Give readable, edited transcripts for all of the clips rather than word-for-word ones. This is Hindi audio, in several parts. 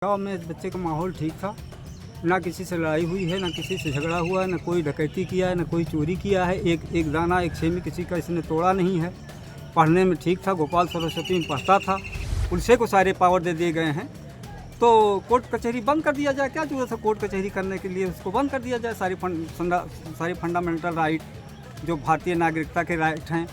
गाँव में बच्चे का माहौल ठीक था, ना किसी से लड़ाई हुई है, ना किसी से झगड़ा हुआ है, ना कोई डकैती किया है, ना कोई चोरी किया है। एक दाना एक छेमी किसी का इसने तोड़ा नहीं है। पढ़ने में ठीक था, गोपाल सरस्वती में पढ़ता था। पुलिस को सारे पावर दे दिए गए हैं, तो कोर्ट कचहरी बंद कर दिया जाए। क्या जरूरत है कोर्ट कचहरी करने के लिए? उसको बंद कर दिया जाए। सारी फंडामेंटल राइट जो भारतीय नागरिकता के राइट हैं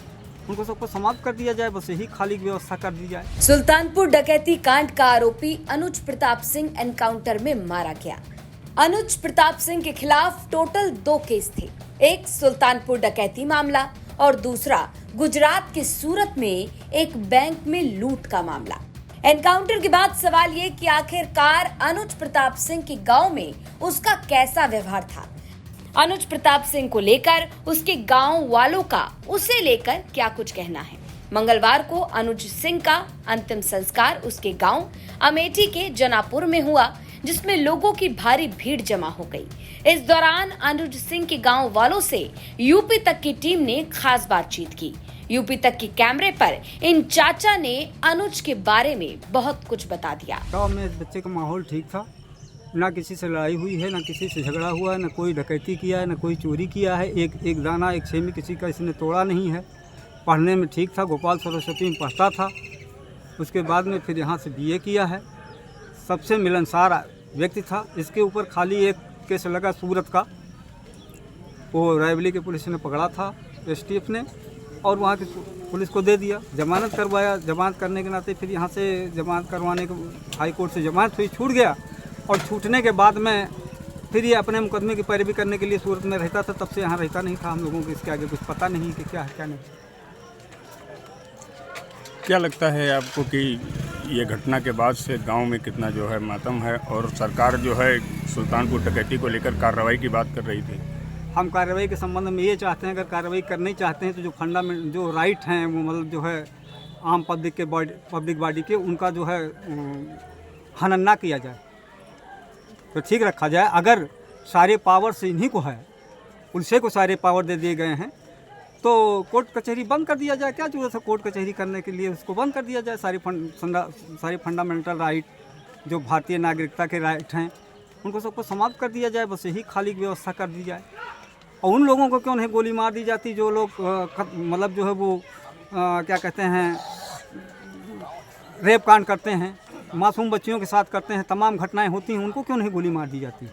उनको सबको समाप्त कर दिया जाए। बस यही खाली व्यवस्था कर दी जाए। सुल्तानपुर डकैती कांड का आरोपी अनुज प्रताप सिंह एनकाउंटर में मारा गया। अनुज प्रताप सिंह के खिलाफ टोटल 2 केस थे। एक सुल्तानपुर डकैती मामला और दूसरा गुजरात के सूरत में एक बैंक में लूट का मामला। एनकाउंटर के बाद सवाल ये कि आखिरकार अनुज प्रताप सिंह के गांव में उसका कैसा व्यवहार था। अनुज प्रताप सिंह को लेकर उसके गांव वालों का उसे लेकर क्या कुछ कहना है। मंगलवार को अनुज सिंह का अंतिम संस्कार उसके गांव अमेठी के जनापुर में हुआ, जिसमें लोगों की भारी भीड़ जमा हो गई। इस दौरान अनुज सिंह के गांव वालों से यूपी तक की टीम ने खास बातचीत की। यूपी तक के कैमरे पर इन चाचा ने अनुज के बारे में बहुत कुछ बता दिया। गाँव में बच्चे का माहौल ठीक था, ना किसी से लड़ाई हुई है, ना किसी से झगड़ा हुआ है, ना कोई डकैती किया है, ना कोई चोरी किया है। एक दाना एक छेमी किसी का इसने तोड़ा नहीं है। पढ़ने में ठीक था, गोपाल सरस्वती में पढ़ता था। उसके बाद में फिर यहाँ से BA किया है। सबसे मिलनसार व्यक्ति था। इसके ऊपर खाली एक केस लगा सूरत का, वो रायबली के पुलिस ने पकड़ा था, STF ने, और वहाँ की पुलिस को दे दिया। जमानत करवाया। जमानत करने के नाते फिर यहाँ से जमानत करवाने के हाई कोर्ट से जमानत हुई, छूट गया। और छूटने के बाद में फिर ये अपने मुकदमे की पैरवी करने के लिए सूरत में रहता था। तब से यहाँ रहता नहीं था। हम लोगों को इसके आगे कुछ पता नहीं कि क्या है क्या नहीं। क्या लगता है आपको कि ये घटना के बाद से गांव में कितना जो है मातम है, और सरकार जो है सुल्तानपुर डकैती को लेकर कार्रवाई की बात कर रही थी? हम कार्रवाई के संबंध में ये चाहते हैं, अगर कार्रवाई करनी चाहते हैं तो जो फंडामेंट जो राइट हैं वो मतलब जो है आम पब्लिक बॉडी के, उनका जो है हनन ना किया जाए तो ठीक रखा जाए। अगर सारे पावर से इन्हीं को है, पुलिस को सारे पावर दे दिए गए हैं, तो कोर्ट कचहरी बंद कर दिया जाए। क्या जरूरत है कोर्ट कचहरी करने के लिए? उसको बंद कर दिया जाए। सारी फंडामेंटल राइट जो भारतीय नागरिकता के राइट हैं उनको सबको समाप्त कर दिया जाए। बस यही खाली व्यवस्था कर दी जाए। और उन लोगों को क्यों नहीं गोली मार दी जाती जो लोग मतलब जो है वो क्या कहते हैं, रेप कांड करते हैं, मासूम बच्चियों के साथ करते हैं, तमाम घटनाएं होती हैं, उनको क्यों नहीं गोली मार दी जाती?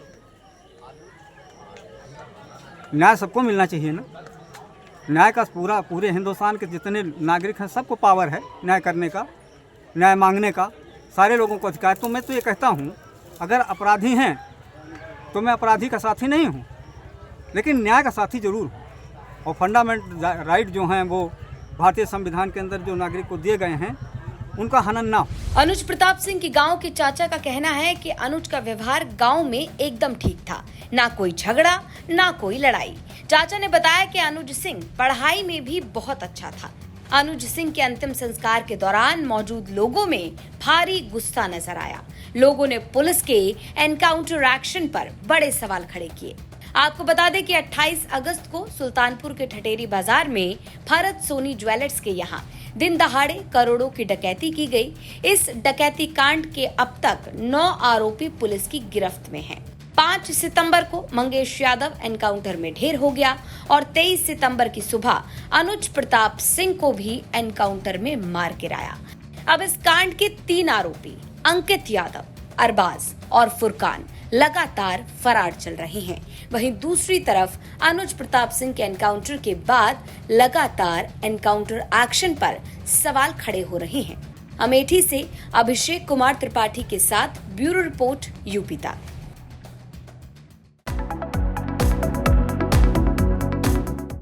न्याय सबको मिलना चाहिए ना। न्याय का पूरे हिंदुस्तान के जितने नागरिक हैं सबको पावर है न्याय करने का, न्याय मांगने का, सारे लोगों को अधिकार। तो मैं तो ये कहता हूँ, अगर अपराधी हैं तो मैं अपराधी का साथी नहीं हूँ, लेकिन न्याय का साथी जरूर हूँ। और फंडामेंटल राइट जो हैं वो भारतीय संविधान के अंदर जो नागरिक को दिए गए हैं उनका हनन ना हो। अनुज प्रताप सिंह के गांव के चाचा का कहना है कि अनुज का व्यवहार गांव में एकदम ठीक था, ना कोई झगड़ा ना कोई लड़ाई। चाचा ने बताया कि अनुज सिंह पढ़ाई में भी बहुत अच्छा था। अनुज सिंह के अंतिम संस्कार के दौरान मौजूद लोगों में भारी गुस्सा नजर आया। लोगों ने पुलिस के एनकाउंटर एक्शन पर बड़े सवाल खड़े किए। आपको बता दें कि 28 अगस्त को सुल्तानपुर के ठटेरी बाजार में भारत सोनी ज्वेलर्स के यहाँ दिन दहाड़े करोड़ों की डकैती की गई। इस डकैती कांड के अब तक 9 आरोपी पुलिस की गिरफ्त में हैं। 5 सितंबर को मंगेश यादव एनकाउंटर में ढेर हो गया और 23 सितंबर की सुबह अनुज प्रताप सिंह को भी एनकाउंटर में मार गिराया। अब इस कांड के 3 आरोपी अंकित यादव, अरबाज और फुरकान लगातार फरार चल रहे हैं। वहीं दूसरी तरफ अनुज प्रताप सिंह के एनकाउंटर के बाद लगातार एनकाउंटर एक्शन पर सवाल खड़े हो रहे हैं। अमेठी से अभिषेक कुमार त्रिपाठी के साथ ब्यूरो रिपोर्ट यूपी तक।